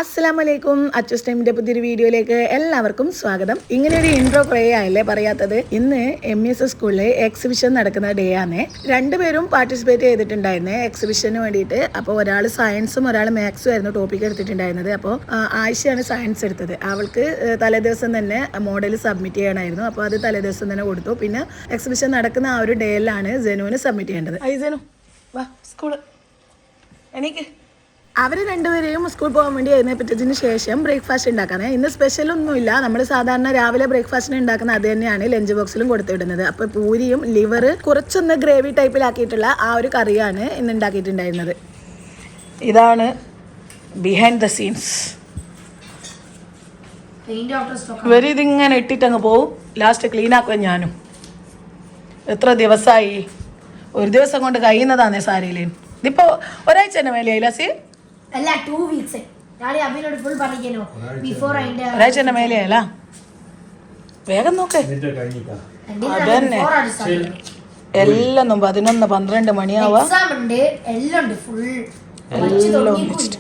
അസ്സലാമലൈക്കും. അച്ചൂസ് ടൈമിന്റെ പുതിയൊരു വീഡിയോയിലേക്ക് എല്ലാവർക്കും സ്വാഗതം. ഇങ്ങനെ ഒരു ഇൻട്രോ കുറേ ആയല്ലേ പറയാത്തത്. ഇന്ന് MES സ്കൂളിലെ എക്സിബിഷൻ നടക്കുന്ന ഡേ ആണ്. രണ്ടുപേരും പാർട്ടിസിപ്പേറ്റ് ചെയ്തിട്ടുണ്ടായിരുന്നേ എക്സിബിഷന് വേണ്ടിയിട്ട്. അപ്പോൾ ഒരാൾ സയൻസും ഒരാൾ മാത്സും ആയിരുന്നു ടോപ്പിക് എടുത്തിട്ടുണ്ടായിരുന്നത്. അപ്പോൾ ആയിഷയാണ് സയൻസ് എടുത്തത്. അവൾക്ക് തലേദിവസം തന്നെ മോഡൽ സബ്മിറ്റ് ചെയ്യണമായിരുന്നു. അപ്പോൾ അത് തലേദിവസം തന്നെ കൊടുത്തു. പിന്നെ എക്സിബിഷൻ നടക്കുന്ന ആ ഒരു ഡേയിലാണ് ജനുവിന് സബ്മിറ്റ് ചെയ്യേണ്ടത്. ജനു വാ സ്കൂള് എനിക്ക് അവർ രണ്ടുപേരെയും സ്കൂൾ പോകാൻ വേണ്ടി എഴുന്നേൽപ്പിച്ചതിന് ശേഷം ബ്രേക്ക്ഫാസ്റ്റ് ഉണ്ടാക്കാനേ. ഇന്ന് സ്പെഷ്യലൊന്നുമില്ല. നമ്മൾ സാധാരണ രാവിലെ ബ്രേക്ക്ഫാസ്റ്റിന് ഉണ്ടാക്കുന്ന അത് തന്നെയാണ് ലഞ്ച് ബോക്സിലും കൊടുത്തിടുന്നത്. അപ്പോൾ പൂരിയും ലിവർ കുറച്ചൊന്ന് ഗ്രേവി ടൈപ്പിലാക്കിയിട്ടുള്ള ആ ഒരു കറിയാണ് ഇന്ന് ഉണ്ടാക്കിയിട്ടുണ്ടായിരുന്നത്. ഇതാണ് ബിഹൈൻഡ് ദ സീൻസ്. ഇവർ ഇതിങ്ങനെ ഇട്ടിട്ടങ്ങ് പോവും. ലാസ്റ്റ് ക്ലീൻ ആക്കുക ഞാനും. എത്ര ദിവസമായി, ഒരു ദിവസം കൊണ്ട് കഴിയുന്നതാണേ സാരിയിലേ. ഇതിപ്പോൾ ഒരാഴ്ച തന്നെ മേലെയായി ലാസി അല്ല 2 വീക്സ്. ഞാൻ അഭിനോട് ഫുൾ പറഞ്ഞല്ലോ ബിഫോർ അതിന്റെ ഒരാഴ്ച മേലെയല്ല. വേഗം നോക്കേ. അതന്നെ എല്ലാം 11-12 മണിയാവാ. എക്സാം ഉണ്ട്, എല്ലാം ഉണ്ട്, ഫുൾ എല്ലാം ഒന്നിച്ചിട്ട്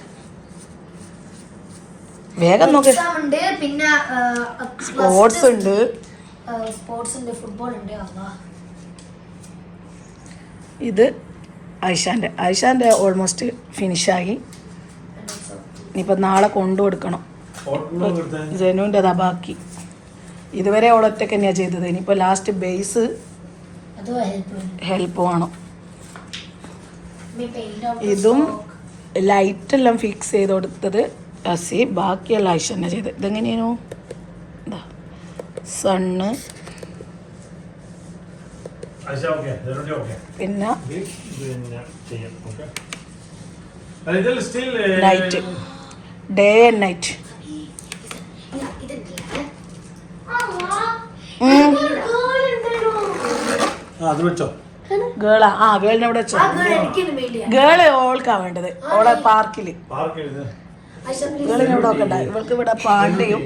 വേഗം നോക്കേ. എക്സാം ഉണ്ട്, പിന്നെ സ്പോർട്സ് ഉണ്ട്, ഫുട്ബോൾ ഉണ്ട്. ഇത് ഐഷാന്റെ ഓൾമോസ്റ്റ് ഫിനിഷായി. ഇനിയിപ്പോൾ നാളെ കൊണ്ടു കൊടുക്കണം. ജനുവിൻ്റെ അതാ ബാക്കി. ഇതുവരെ അവളൊറ്റയ്ക്ക് തന്നെയാണ് ചെയ്തത്. ഇനിയിപ്പോൾ ലാസ്റ്റ് ബേസ് ഹെൽപ്പ് വേണം. ഇതും ലൈറ്റെല്ലാം ഫിക്സ് ചെയ്ത് കൊടുത്തത് അസി. ബാക്കിയെല്ലാം ഐഷ തന്നെ ചെയ്ത്. ഇതെങ്ങനെയാണോ ഇതാ സണ്ണ്, പിന്നെ നൈറ്റ്, ഡേ ആൻഡ് നൈറ്റ്. ഗേളാ? ഗേളിനെ ഇവിടെ വെച്ചോ. ഗേള് ഓൾക്കാ വേണ്ടത്. ഓളെ പാർക്കില് ഗേളിനെ ഇവിടെ നോക്കണ്ട. ഇവൾക്ക് ഇവിടെ പാണ്ടയും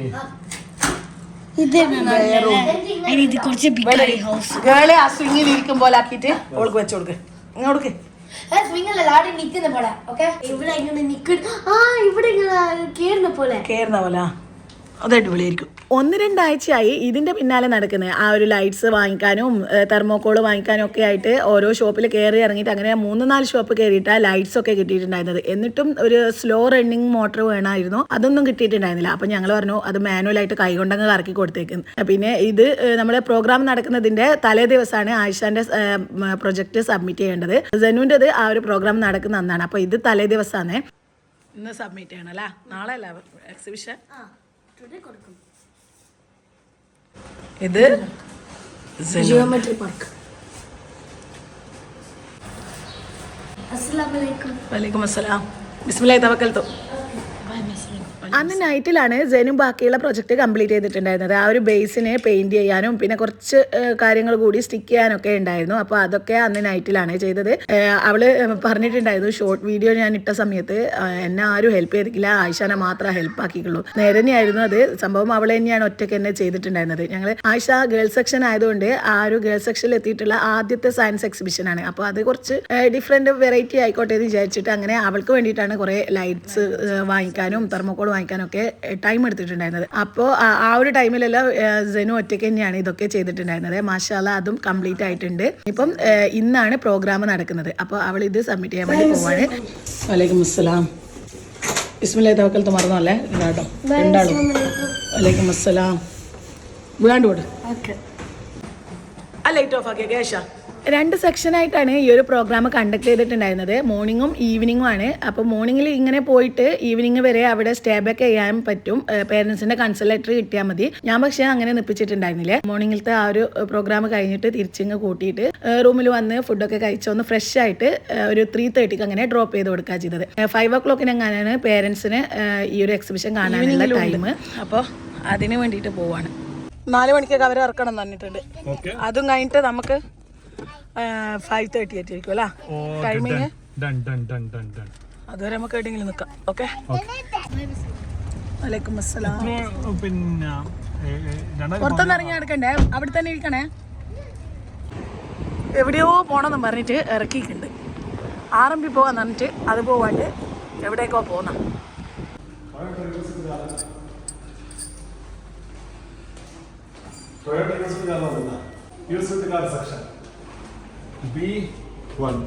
ഗേളെ ആ സ്വിങ്ങിൽ ഇരിക്കും പോലെ ആക്കിയിട്ട് ഓൾക്ക് വെച്ചു കൊടുക്ക്. ഇങ്ങോട്ട് കേറുന്ന പോലെ അത് അടിപൊളിയായിരിക്കും. 1-2 ആഴ്ചയായി ഇതിന്റെ പിന്നാലെ നടക്കുന്നത്. ആ ഒരു ലൈറ്റ്സ് വാങ്ങിക്കാനും തെർമോക്കോള് വാങ്ങിക്കാനും ഒക്കെ ആയിട്ട് ഓരോ ഷോപ്പിൽ കയറി ഇറങ്ങിയിട്ട് അങ്ങനെ 3-4 ഷോപ്പ് കയറിയിട്ടാണ് ലൈറ്റ്സ് ഒക്കെ കിട്ടിയിട്ടുണ്ടായിരുന്നത്. എന്നിട്ടും ഒരു സ്ലോ റണ്ണിങ് മോട്ടർ വേണമായിരുന്നു. അതൊന്നും കിട്ടിയിട്ടുണ്ടായിരുന്നില്ല. അപ്പം ഞങ്ങൾ പറഞ്ഞു അത് മാനുവലായിട്ട് കൈകൊണ്ടങ്ങ് കറക്കി കൊടുത്തേക്കുന്നു. പിന്നെ ഇത് നമ്മുടെ പ്രോഗ്രാം നടക്കുന്നതിന്റെ തലേ ദിവസമാണ് ആയിഷാന്റെ പ്രൊജക്ട് സബ്മിറ്റ് ചെയ്യേണ്ടത്. ജനുവിൻ്റെത് ആ ഒരു പ്രോഗ്രാം നടക്കുന്ന അന്നാണ്. അപ്പോൾ ഇത് തലേ ദിവസമാണ്. ഇന്ന് സബ്മിറ്റ് ചെയ്യണം അല്ലേ? നാളെ അല്ല എക്സിബിഷൻ. ഇത് ജിയോമെട്രി പാർക്ക്. വലൈക്കും അസ്സലാം. ബിസ്മില്ലാഹി തവക്കൽതു. അന്ന് നൈറ്റിലാണ് ജനും ബാക്കിയുള്ള പ്രൊജക്റ്റ് കംപ്ലീറ്റ് ചെയ്തിട്ടുണ്ടായിരുന്നത്. ആ ഒരു ബേസിനെ പെയിന്റ് ചെയ്യാനും പിന്നെ കുറച്ച് കാര്യങ്ങൾ കൂടി സ്റ്റിക്ക് ചെയ്യാനൊക്കെ ഉണ്ടായിരുന്നു. അപ്പോൾ അതൊക്കെ അന്ന് നൈറ്റിലാണ് ചെയ്തത്. അവള് പറഞ്ഞിട്ടുണ്ടായിരുന്നു ഷോർട്ട് വീഡിയോ ഞാൻ ഇട്ട സമയത്ത് എന്നെ ആരും ഹെൽപ്പ് ചെയ്തിട്ടില്ല, ആയിഷാനെ മാത്രമേ ഹെൽപ്പ് ആക്കിയിട്ടുള്ളൂ. നേരെ തന്നെയായിരുന്നു അത് സംഭവം. അവൾ തന്നെയാണ് ഒറ്റയ്ക്ക് തന്നെ ചെയ്തിട്ടുണ്ടായിരുന്നത്. ഞങ്ങൾ ആയിഷ ഗേൾസ് സെക്ഷൻ ആയതുകൊണ്ട് ആ ഒരു ഗേൾസ് സെക്ഷനിൽ എത്തിയിട്ടുള്ള ആദ്യത്തെ സയൻസ് എക്സിബിഷനാണ്. അപ്പോൾ അത് കുറച്ച് ഡിഫറെൻറ്റ് വെറൈറ്റി ആയിക്കോട്ടെ എന്ന് വിചാരിച്ചിട്ട് അങ്ങനെ അവൾക്ക് വേണ്ടിയിട്ടാണ് കുറേ ലൈറ്റ്സ് വാങ്ങിക്കാനും തെർമോക്കോൾ വാങ്ങിക്കാനൊക്കെ ടൈം എടുത്തിട്ടുണ്ടായിരുന്നത്. അപ്പോൾ ആ ഒരു ടൈമിലെല്ലാം ജനു ഒറ്റയ്ക്ക് തന്നെയാണ് ഇതൊക്കെ ചെയ്തിട്ടുണ്ടായിരുന്നത്. മാഷാ അല്ലാഹ് അതും കംപ്ലീറ്റ് ആയിട്ടുണ്ട്. ഇപ്പം ഇന്നാണ് പ്രോഗ്രാം നടക്കുന്നത്. അപ്പോൾ അവൾ ഇത് സബ്മിറ്റ് ചെയ്യാൻ വേണ്ടി പോവാണ്. വലൈക്കും അസ്സലാം. ബിസ്മില്ലാഹി തവക്കൽതു. മറന്നല്ലേ കേട്ടോ രണ്ടാളും. വലൈക്കും അസ്സലാം. വീണ്ടും കൂടെ ആ ലൈറ്റ് ഓഫ് ആക്കിയ കേശ. 2 സെക്ഷനായിട്ടാണ് ഈ ഒരു പ്രോഗ്രാം കണ്ടക്ട് ചെയ്തിട്ടുണ്ടായിരുന്നത്. മോർണിംഗും ഈവനിങ്ങും ആണ്. അപ്പോൾ മോർണിംഗിൽ ഇങ്ങനെ പോയിട്ട് ഈവനിങ് വരെ അവിടെ സ്റ്റേ ബാക്ക് ചെയ്യാൻ പറ്റും. പേരൻസിന്റെ കൺസൾട്ട് ലെറ്റർ കിട്ടിയാൽ മതി. ഞാൻ പക്ഷേ അങ്ങനെ നിപ്പിച്ചിട്ടുണ്ടായിരുന്നില്ല. മോർണിംഗിലത്തെ ആ ഒരു പ്രോഗ്രാം കഴിഞ്ഞിട്ട് തിരിച്ചിങ്ങ് കൂട്ടിയിട്ട് റൂമിൽ വന്ന് ഫുഡൊക്കെ കഴിച്ചൊന്ന് ഫ്രഷ് ആയിട്ട് ഒരു 3:30 അങ്ങനെ ഡ്രോപ്പ് ചെയ്ത് കൊടുക്കുക ചെയ്തത്. 5 o'clock എങ്ങനെയാണ് പേരൻസിന് ഈ ഒരു എക്സിബിഷൻ കാണാനുള്ള ടൈം. അപ്പോൾ അതിന് വേണ്ടിയിട്ട് പോവാണ്. 4 മണിക്കൊക്കെ അവർ ഇറക്കണം എന്ന് പറഞ്ഞിട്ടുണ്ട്. അതും കഴിഞ്ഞിട്ട് നമുക്ക് 5:30 ആയിരിക്കും അല്ലേ ടൈമിങ്. അതുവരെ നമുക്ക് എവിടെയെങ്കിലും നിൽക്കാം. ഓക്കെ. വലൈക്കും അസ്സലാം. പിന്നെ പുറത്തൊന്നും ഇറങ്ങി നടക്കണ്ടേ, അവിടെ തന്നെ ഇരിക്കണേ. എവിടെയോ പോകണമെന്ന് പറഞ്ഞിട്ട് ഇറക്കിയിട്ടുണ്ട്. RMB പോകാൻ പറഞ്ഞിട്ട് അത് പോവാണ്ട് എവിടേക്കോ പോന്ന. Toyota Isuzu car നോക്കുന്ന Isuzu car section B1.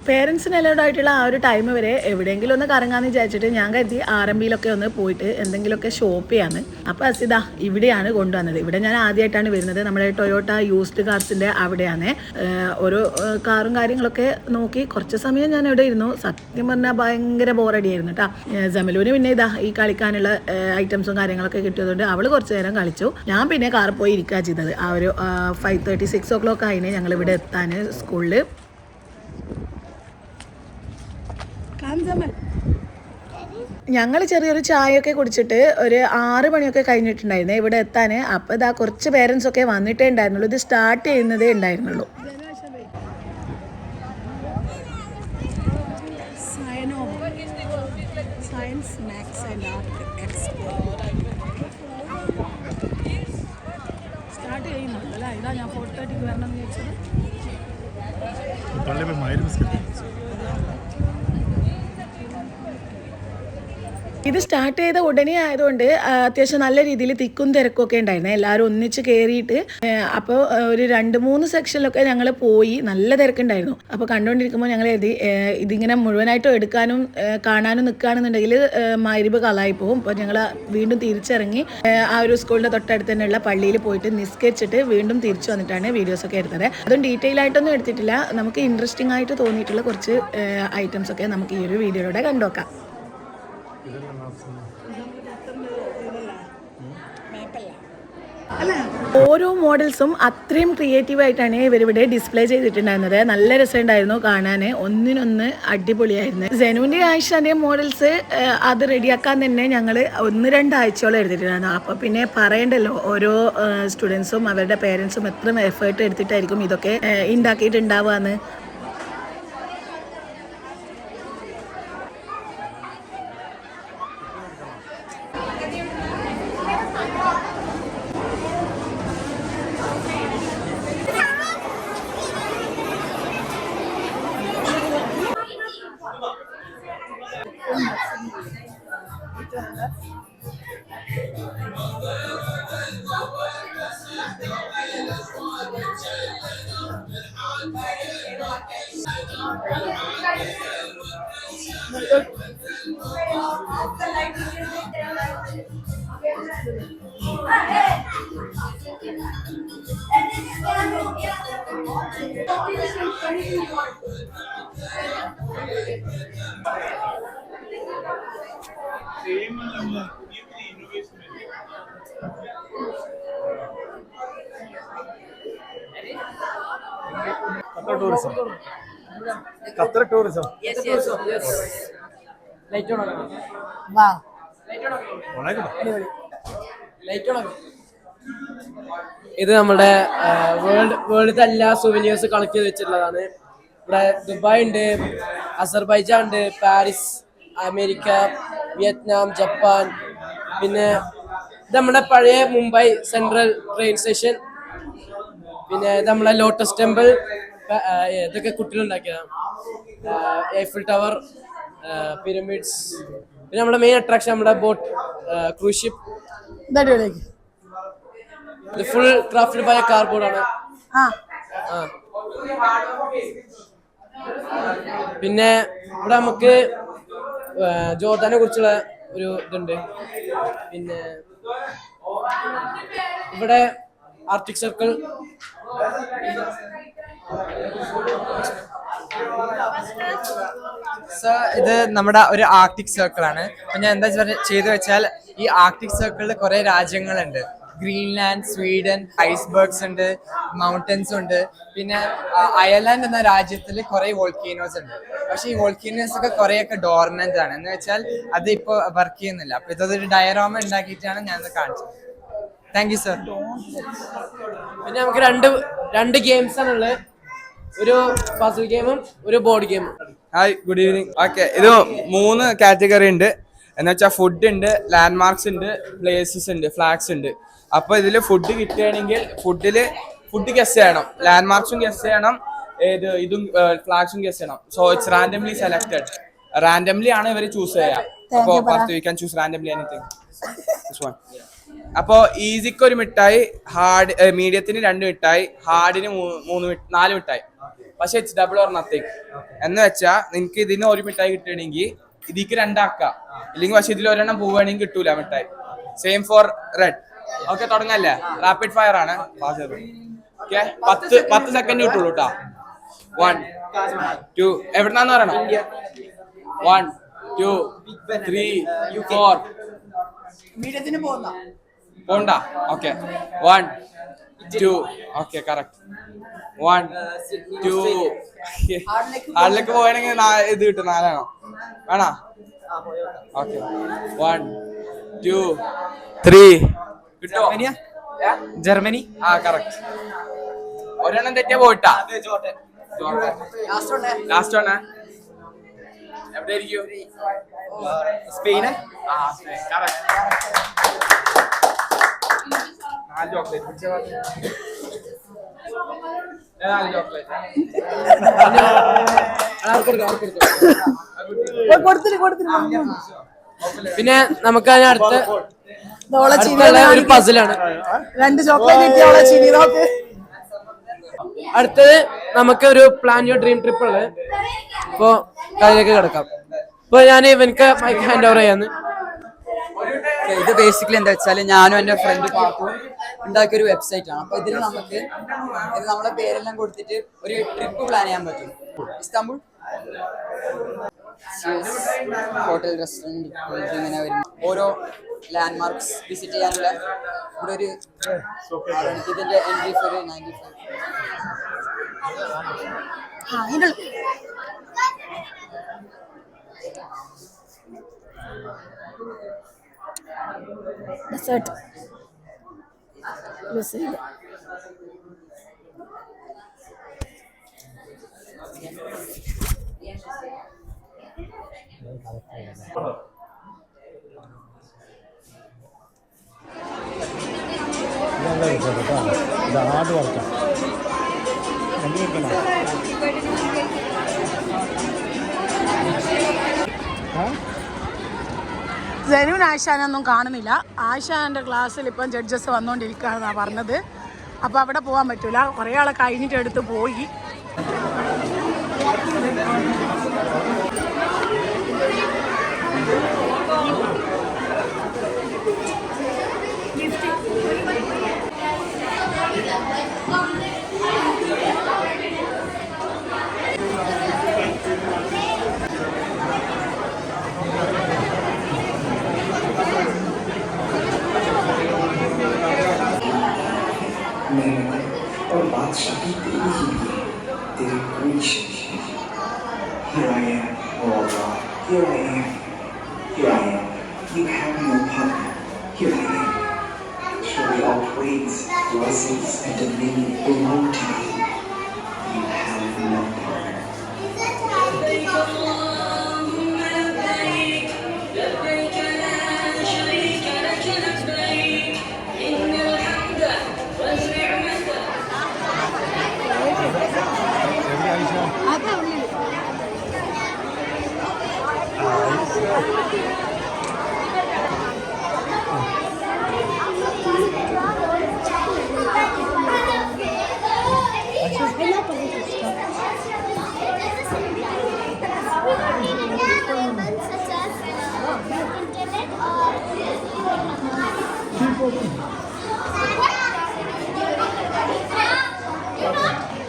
പേരൻസിന് അലൗഡ് ആയിട്ടുള്ള ആ ഒരു ടൈം വരെ എവിടെയെങ്കിലും ഒന്ന് കറങ്ങാന്ന് വിചാരിച്ചിട്ട് ഞാൻ കരുതി RMBയിലൊക്കെ ഒന്ന് പോയിട്ട് എന്തെങ്കിലുമൊക്കെ ഷോപ്പ് ചെയ്യാന്ന്. അപ്പോൾ അസിത ഇവിടെയാണ് കൊണ്ടുവന്നത്. ഇവിടെ ഞാൻ ആദ്യമായിട്ടാണ് വരുന്നത്. നമ്മുടെ ടൊയോട്ട യൂസ്ഡ് കാർസിൻ്റെ അവിടെയാണ്. ഓരോ കാറും കാര്യങ്ങളൊക്കെ നോക്കി കുറച്ച് സമയം ഞാൻ ഇവിടെ ഇരുന്നു. സത്യം പറഞ്ഞാൽ ഭയങ്കര ബോറടിയായിരുന്നു കേട്ടോ. ജമലൂന് പിന്നെ ഇതാ ഈ കളിക്കാനുള്ള ഐറ്റംസും കാര്യങ്ങളൊക്കെ കിട്ടിയതുകൊണ്ട് അവൾ കുറച്ച് നേരം കളിച്ചു. ഞാൻ പിന്നെ കാറിൽ പോയി ഇരിക്കുക ചെയ്തത്. ആ ഒരു 5:30 6 o'clock ആയിന് ഞങ്ങൾ ഇവിടെ എത്താൻ സ്കൂളിൽ. ഞങ്ങൾ ചെറിയൊരു ചായയൊക്കെ കുടിച്ചിട്ട് ഒരു 6 മണിയൊക്കെ കഴിഞ്ഞിട്ടുണ്ടായിരുന്നു ഇവിടെ എത്താൻ. അപ്പോൾ ഇതാ കുറച്ച് പേരൻസ് ഒക്കെ വന്നിട്ടേ ഉണ്ടായിരുന്നുള്ളൂ. ഇത് സ്റ്റാർട്ട് ചെയ്യുന്നതേ ഉണ്ടായിരുന്നുള്ളൂ. സ്റ്റാർട്ട് ചെയ്യുന്നുള്ളൂ അല്ലേ? ഇതാ ഞാൻ 4:30 വരണം എന്ന് ചോദിച്ചത്. ഇത് സ്റ്റാർട്ട് ചെയ്ത ഉടനെ ആയതുകൊണ്ട് അത്യാവശ്യം നല്ല രീതിയിൽ തിക്കും തിരക്കും ഒക്കെ ഉണ്ടായിരുന്നു. എല്ലാവരും ഒന്നിച്ച് കയറിയിട്ട് അപ്പോൾ ഒരു 2-3 സെക്ഷനിലൊക്കെ ഞങ്ങൾ പോയി. നല്ല തിരക്കുണ്ടായിരുന്നു. അപ്പോൾ കണ്ടുകൊണ്ടിരിക്കുമ്പോൾ ഞങ്ങൾ ഇതിങ്ങനെ മുഴുവനായിട്ടും എടുക്കാനും കാണാനും നിൽക്കുകയാണെന്നുണ്ടെങ്കിൽ മഗ്‌രിബ് കളായി പോകും. അപ്പോൾ ഞങ്ങൾ വീണ്ടും തിരിച്ചിറങ്ങി ആ ഒരു സ്കൂളിൻ്റെ തൊട്ടടുത്ത് തന്നെയുള്ള പള്ളിയിൽ പോയിട്ട് നിസ്കരിച്ചിട്ട് വീണ്ടും തിരിച്ചു വന്നിട്ടാണ് വീഡിയോസൊക്കെ എടുത്തത്. അതും ഡീറ്റെയിൽ ആയിട്ടൊന്നും എടുത്തിട്ടില്ല. നമുക്ക് ഇൻട്രസ്റ്റിംഗ് ആയിട്ട് തോന്നിയിട്ടുള്ള കുറച്ച് ഐറ്റംസ് ഒക്കെ നമുക്ക് ഈ ഒരു വീഡിയോയിലൂടെ കണ്ടുനോക്കാം. ഓരോ മോഡൽസും അത്രയും ക്രിയേറ്റീവ് ആയിട്ടാണ് ഇവരിവിടെ ഡിസ്പ്ലേ ചെയ്തിട്ടുണ്ടായിരുന്നത്. നല്ല രസമുണ്ടായിരുന്നു കാണാൻ. ഒന്നിനൊന്ന് അടിപൊളിയായിരുന്നു. സെനുവിൻ്റെ ആയിഷാൻ്റെ മോഡൽസ് അത് റെഡിയാക്കാൻ തന്നെ ഞങ്ങൾ 1-2 ആഴ്ചയോളം എടുത്തിട്ടുണ്ടായിരുന്നു. അപ്പോൾ പിന്നെ പറയണ്ടല്ലോ, ഓരോ സ്റ്റുഡൻസും അവരുടെ പേരൻസും എത്ര എഫേർട്ട് എടുത്തിട്ടായിരിക്കും ഇതൊക്കെ ഉണ്ടാക്കിയിട്ടുണ്ടാവുകയെന്ന്. Qatar tourism. Yes. Light on. Wow. ഇത് നമ്മുടെ വേൾഡിലത്തെ എല്ലാ സുവനിയേഴ്സ് കളക്ട് ചെയ്ത് വെച്ചിട്ടുള്ളതാണ്. ഇവിടെ ദുബായ് ഉണ്ട്, അസർബൈജാൻ ഉണ്ട്, പാരീസ്, അമേരിക്ക, വിയറ്റ്നാം, ജപ്പാൻ. പിന്നെ ഇത് നമ്മുടെ പഴയ മുംബൈ സെൻട്രൽ ട്രെയിൻ സ്റ്റേഷൻ. പിന്നെ ഇത് നമ്മളെ ലോട്ടസ് ടെമ്പിൾ. ഇതൊക്കെ കുട്ടികളുണ്ടാക്കിയതാണ്. Eiffel tower, pyramids. പിന്നെ നമ്മുടെ മെയിൻ അട്രാക്ഷൻ നമ്മുടെ ബോട്ട് ക്രൂസ് ഷിപ്പ്. ഇത് ഫുൾ ക്രാഫ്റ്റഡ് ബൈ കാർബോർഡ് ആണ്. പിന്നെ ഇവിടെ നമുക്ക് ജോർദാനെ കുറിച്ചുള്ള ഒരു ഇതുണ്ട്. പിന്നെ ഇവിടെ ആർട്ടിക് സർക്കിൾ. ഇത് നമ്മുടെ ഒരു ആർട്ടിക് സർക്കിൾ ആണ്. അപ്പൊ ഞാൻ എന്താ ചെയ്തു വെച്ചാൽ, ഈ ആർട്ടിക് സർക്കിളിൽ കുറെ രാജ്യങ്ങളുണ്ട്. ഗ്രീൻലാൻഡ്, സ്വീഡൻ, ഐസ്ബർഗ്സ് ഉണ്ട്, മൗണ്ടൻസ് ഉണ്ട്. പിന്നെ അയർലാൻഡ് എന്ന രാജ്യത്തിൽ കുറെ വോൾക്കീനോസ് ഉണ്ട്. പക്ഷെ ഈ വോൾക്കീനോസ് ഒക്കെ കുറെയൊക്കെ ഡോർമെന്റ് ആണ്. എന്ന് വെച്ചാൽ അത് ഇപ്പോൾ വർക്ക് ചെയ്യുന്നില്ല. അപ്പൊ ഇതൊരു ഡയറോമ ഉണ്ടാക്കിയിട്ടാണ് ഞാൻ കാണിച്ചത്. Thank you sir. പിന്നെ നമുക്ക് രണ്ട് ഗെയിംസ് ആണുള്ളത്. ഒരു പസിൽ ഗെയിമും ഒരു ബോർഡ് ഗെയിമും. Hi, good evening. ഓക്കെ, ഇത് 3 കാറ്റഗറി ഉണ്ട്. എന്ന് വെച്ചാൽ ഫുഡ് ഉണ്ട്, ലാൻഡ് മാർക്സ് ഉണ്ട്, പ്ലേസസ് ഉണ്ട്, ഫ്ലാഗ്സ് ഉണ്ട്. അപ്പോൾ ഇതിൽ ഫുഡ് കിട്ടുകയാണെങ്കിൽ ഫുഡ് ഗസ് ചെയ്യണം, ലാൻഡ് മാർക്സും ഗസ് ചെയ്യണം, ഇതും ഫ്ലാഗ്സും ഗസ് ചെയ്യണം. So it's randomly selected. Randomly ആണ് ഇവർ ചൂസ് ചെയ്യാം. അപ്പോ first you can choose randomly anything. അപ്പോ ഈസിക്ക് ഒരു മിഠായി, ഹാർഡ് മീഡിയത്തിന് 2 മിഠായി, ഹാർഡിന് 4 മിഠായി. പക്ഷെ ഇറ്റ്സ് ഡബിൾ ഓർ നത്തിങ് എന്ന് വെച്ചാ നിനക്ക് ഇതിന് 1 മിഠായി കിട്ടണമെങ്കിൽ ഇതിക്ക് 2 ആക്കാം. ഇല്ലെങ്കിൽ പക്ഷെ ഇതിൽ 1 പോവുകയാണെങ്കിൽ കിട്ടൂല മിഠായി. Same for red. ഓക്കെ, തുടങ്ങല്ലേ? റാപ്പിഡ് ഫയർ ആണ്. ഓക്കെ, 10 സെക്കൻഡ് കിട്ടുള്ളൂ കേട്ടാ. 1 2 എവിടുന്നാന്ന് പറയണം? 1 2 3 4 മീഡിയത്തിന് പോണ്ട. Okay, 1 2 okay correct. 1 2 ഹാർഡിലേക്ക് പോവുകയാണെങ്കിൽ ഇത് കിട്ടും. 4 ആണോ വേണോ? ഓക്കെ, 1 2 3 കിട്ടോ? ജർമ്മനി. ആ കറക്റ്റ്. ഒരെണ്ണം തെറ്റിയാ പോയിട്ടാ. ലാസ്റ്റ് ആണ് എവിടെ ആയിരിക്കും? സ്പെയിന്. ആ സ്പെയിൻ കറക്റ്റ്. 4 ചോക്ലേറ്റ്. 4 ചോക്ലേറ്റ്. പിന്നെ നമുക്ക് അതിന് അടുത്ത ഒരു പസിലാണ്. 2 ചോക്ലേറ്റ് കിട്ടിയ അവളെ ചിരി നോക്ക്. അടുത്തത് നമുക്ക് ഒരു പ്ലാൻ യുവർ ഡ്രീം ട്രിപ്പ് ഉള്ളത്. ഇപ്പോ അതിലേക്ക് കിടക്കാം. ഇപ്പൊ ഞാൻ ഇവനക്ക് മൈക്ക് ഹാൻഡ് ഓവർ ചെയ്യാന്ന്. ഇത് ബേസിക്കലി എന്താ വെച്ചാൽ ഞാനും എൻ്റെ ഫ്രണ്ട് പാപ്പു ഉണ്ടാക്കിയ ഒരു വെബ്സൈറ്റ് ആണ്. അപ്പൊ ഇതിൽ നമുക്ക് നമ്മുടെ പേരെല്ലാം കൊടുത്തിട്ട് ഒരു ട്രിപ്പ് പ്ലാൻ ചെയ്യാൻ പറ്റും. ഇസ്താംബുൾ ഹോട്ടൽ, റെസ്റ്റോറൻറ്റ് ഇങ്ങനെ വരും. ഓരോ ലാൻഡ്മാർക്സ് വിസിറ്റ് ചെയ്യാനുള്ള ഇവിടെ ഒരു ഇതിന്റെ എൻട്രി ഫീ 95. ഡെസേർട്ട് ഹാർഡ് വർക്കാണ്. ജനുവിന് ആയിഷാനൊന്നും കാണുന്നില്ല. ആയിഷാൻ്റെ ക്ലാസ്സിൽ ഇപ്പം ജഡ്ജസ് വന്നുകൊണ്ടിരിക്കുകയാണെന്നാണ് പറഞ്ഞത്. അപ്പോൾ അവിടെ പോകാൻ പറ്റില്ല. കുറേ ആളെ കഴിഞ്ഞിട്ട് എടുത്ത് പോയി. और बादशाही तेरी ही तेरी कोई शक्ति नहीं. Here I am, oh Allah. Here I am. Here I am. You have no partner. Here I am. Surely all praise, blessings, and dominion belong to you. You have no partner.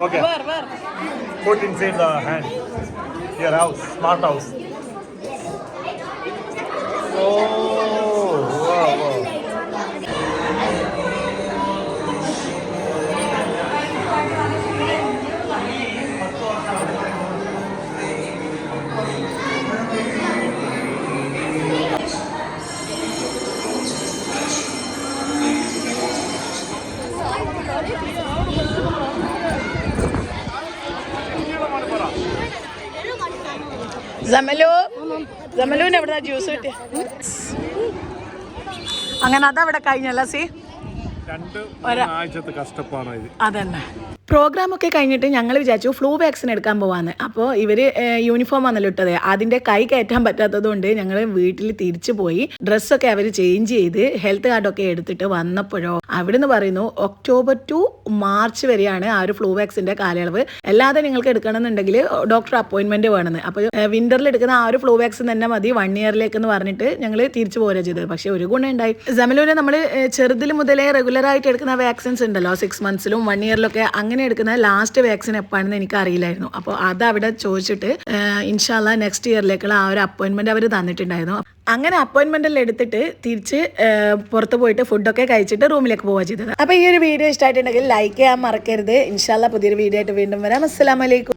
Okay. Where? Put inside the hand. Your house, smart house. Oh, wow. ജമലുവിന് എവിടെ juice കിട്ടിയ? അങ്ങനെ അതവിടെ കഴിഞ്ഞല്ല. C ഒരാഴ്ചത്തെ കഷ്ടപ്പാടാണ് ഇത്. അതന്നെ. പ്രോഗ്രാമൊക്കെ കഴിഞ്ഞിട്ട് ഞങ്ങൾ വിചാരിച്ചു ഫ്ലൂ വാക്സിൻ എടുക്കാൻ പോവാന്ന്. അപ്പോൾ ഇവർ യൂണിഫോം ആണല്ലോ ഇട്ടത്, അതിൻ്റെ കൈ കയറ്റാൻ പറ്റാത്തതുകൊണ്ട് ഞങ്ങൾ വീട്ടിൽ തിരിച്ചു പോയി. ഡ്രസ്സൊക്കെ അവർ ചേഞ്ച് ചെയ്ത് ഹെൽത്ത് കാർഡൊക്കെ എടുത്തിട്ട് വന്നപ്പോഴോ അവിടുന്ന് പറയുന്നു ഒക്ടോബർ ടു മാർച്ച് വരെയാണ് ആ ഒരു ഫ്ലൂ വാക്സിൻ്റെ കാലയളവ്. അല്ലാതെ നിങ്ങൾക്ക് എടുക്കണമെന്നുണ്ടെങ്കിൽ ഡോക്ടർ അപ്പോയിൻമെൻറ്റ് വേണമെന്ന്. അപ്പോൾ വിൻ്ററിൽ എടുക്കുന്ന ആ ഒരു ഫ്ലൂ വാക്സിൻ തന്നെ മതി 1 ഇയറിലേക്ക് എന്ന് പറഞ്ഞിട്ട് ഞങ്ങൾ തിരിച്ചു പോരുക ചെയ്തത്. പക്ഷേ ഒരു ഗുണം ഉണ്ടായി. ജമലൂന് നമ്മൾ ചെറുതിൽ മുതലേ റെഗുലറായിട്ട് എടുക്കുന്ന വാക്സിൻസ് ഉണ്ടല്ലോ 6 മന്ത്സിലും 1 ഇയറിലൊക്കെ, അങ്ങനെ എടുക്കുന്ന ലാസ്റ്റ് വാക്സിൻ എപ്പോഴാണെന്ന് എനിക്ക് അറിയില്ലായിരുന്നു. അപ്പോൾ അത് അവിടെ ചോദിച്ചിട്ട് ഇൻഷാല്ലാ നെക്സ്റ്റ് ഇയറിലേക്കുള്ള ആ ഒരു അപ്പോയിൻമെൻറ്റ് അവർ തന്നിട്ടുണ്ടായിരുന്നു. അങ്ങനെ അപ്പോയിൻമെൻറ്റെല്ലാം എടുത്തിട്ട് തിരിച്ച് പുറത്ത് പോയിട്ട് ഫുഡൊക്കെ കഴിച്ചിട്ട് റൂമിലേക്ക് പോവുക ചെയ്തത്. അപ്പോൾ ഈ ഒരു വീഡിയോ ഇഷ്ടമായിട്ടുണ്ടെങ്കിൽ ലൈക്ക് ചെയ്യാൻ മറക്കരുത്. ഇൻഷാല്ലാ പുതിയൊരു വീഡിയോ ആയിട്ട് വീണ്ടും വരാം. അസ്സലാമു അലൈക്കും.